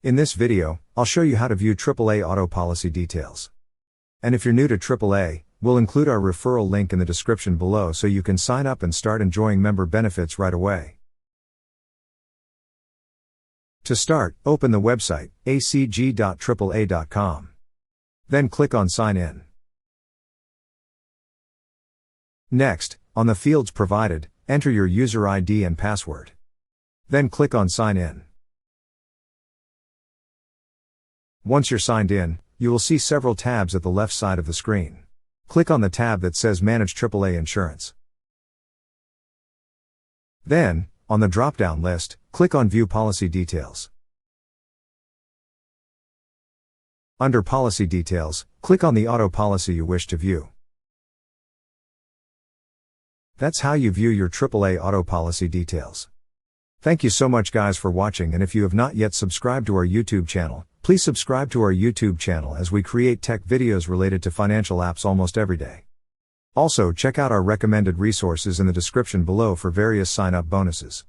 In this video, I'll show you how to view AAA auto policy details. And if you're new to AAA, we'll include our referral link in the description below so you can sign up and start enjoying member benefits right away. To start, open the website, acg.aaa.com. Then click on Sign In. Next, on the fields provided, enter your user ID and password. Then click on Sign In. Once you're signed in, you will see several tabs at the left side of the screen. Click on the tab that says Manage AAA Insurance. Then, on the drop-down list, click on View Policy Details. Under Policy Details, click on the auto policy you wish to view. That's how you view your AAA auto policy details. Thank you so much guys for watching, and if you have not yet subscribed to our YouTube channel, please subscribe to our YouTube channel as we create tech videos related to financial apps almost every day. Also check out our recommended resources in the description below for various sign-up bonuses.